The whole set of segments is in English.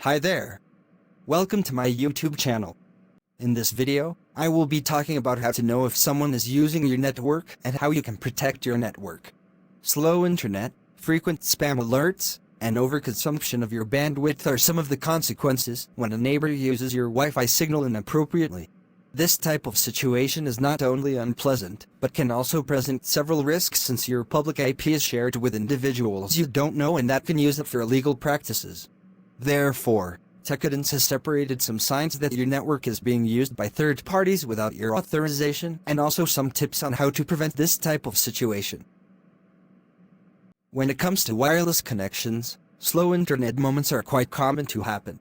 Hi there. Welcome to my YouTube channel. In this video, I will be talking about how to know if someone is using your network and how you can protect your network. Slow internet, frequent spam alerts, and overconsumption of your bandwidth are some of the consequences when a neighbor uses your Wi-Fi signal inappropriately. This type of situation is not only unpleasant, but can also present several risks since your public IP is shared with individuals you don't know and that can use it for illegal practices. Therefore, Techidence has separated some signs that your network is being used by third parties without your authorization and also some tips on how to prevent this type of situation. When it comes to wireless connections, slow internet moments are quite common to happen.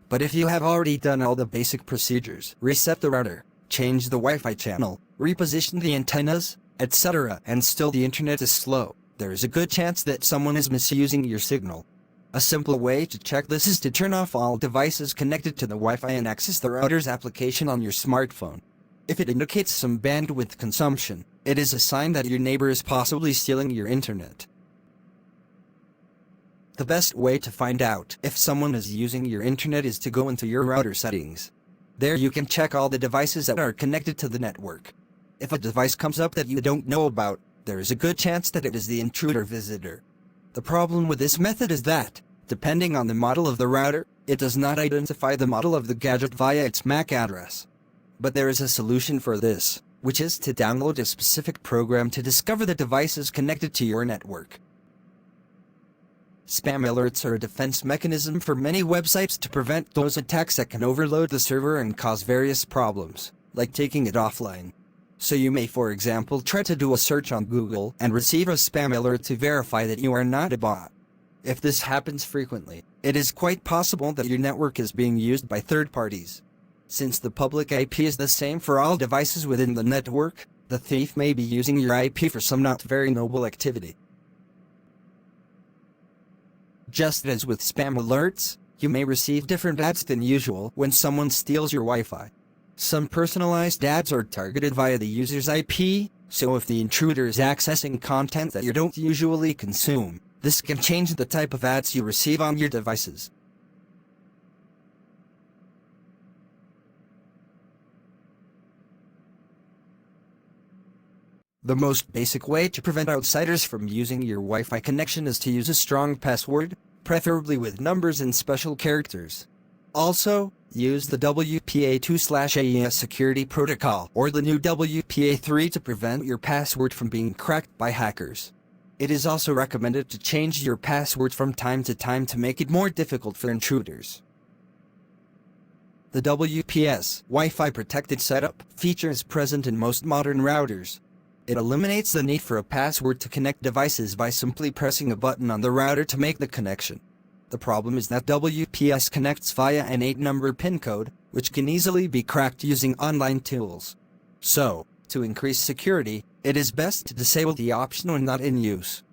But if you have already done all the basic procedures, reset the router, change the Wi-Fi channel, reposition the antennas, etc., and still the internet is slow, there is a good chance that someone is misusing your signal. A simple way to check this is to turn off all devices connected to the Wi-Fi and access the router's application on your smartphone. If it indicates some bandwidth consumption, it is a sign that your neighbor is possibly stealing your internet. The best way to find out if someone is using your internet is to go into your router settings. There you can check all the devices that are connected to the network. If a device comes up that you don't know about, there is a good chance that it is the intruder visitor. The problem with this method is that, depending on the model of the router, it does not identify the model of the gadget via its MAC address. But there is a solution for this, which is to download a specific program to discover the devices connected to your network. Spam alerts are a defense mechanism for many websites to prevent those attacks that can overload the server and cause various problems, like taking it offline. So you may, for example, try to do a search on Google and receive a spam alert to verify that you are not a bot. If this happens frequently, it is quite possible that your network is being used by third parties. Since the public IP is the same for all devices within the network, the thief may be using your IP for some not very noble activity. Just as with spam alerts, you may receive different ads than usual when someone steals your Wi-Fi. Some personalized ads are targeted via the user's IP, so if the intruder is accessing content that you don't usually consume, this can change the type of ads you receive on your devices. The most basic way to prevent outsiders from using your Wi-Fi connection is to use a strong password, preferably with numbers and special characters. Also, use the WPA2/AES security protocol or the new WPA3 to prevent your password from being cracked by hackers. It is also recommended to change your password from time to time to make it more difficult for intruders. The WPS Wi-Fi Protected Setup feature is present in most modern routers. It eliminates the need for a password to connect devices by simply pressing a button on the router to make the connection. The problem is that WPS connects via an 8-number PIN code, which can easily be cracked using online tools. So, to increase security, it is best to disable the option when not in use.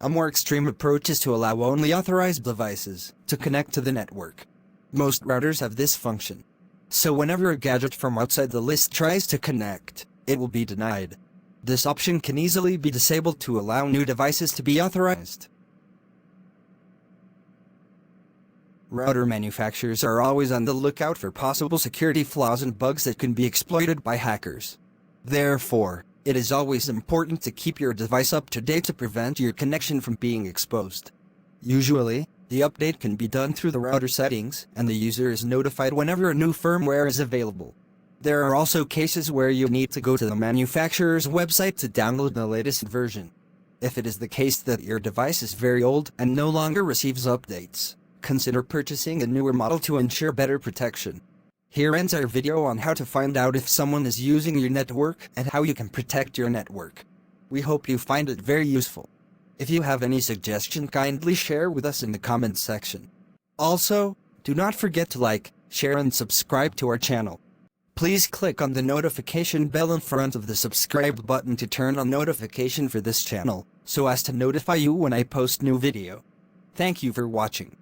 A more extreme approach is to allow only authorized devices to connect to the network. Most routers have this function. So whenever a gadget from outside the list tries to connect, it will be denied. This option can easily be disabled to allow new devices to be authorized. Router manufacturers are always on the lookout for possible security flaws and bugs that can be exploited by hackers. Therefore, it is always important to keep your device up to date to prevent your connection from being exposed. Usually, the update can be done through the router settings, and the user is notified whenever a new firmware is available. There are also cases where you need to go to the manufacturer's website to download the latest version. If it is the case that your device is very old and no longer receives updates, consider purchasing a newer model to ensure better protection. Here ends our video on how to find out if someone is using your network and how you can protect your network. We hope you find it very useful. If you have any suggestion, kindly share with us in the comments section. Also, do not forget to like, share and subscribe to our channel. Please click on the notification bell in front of the subscribe button to turn on notification for this channel, so as to notify you when I post new video. Thank you for watching.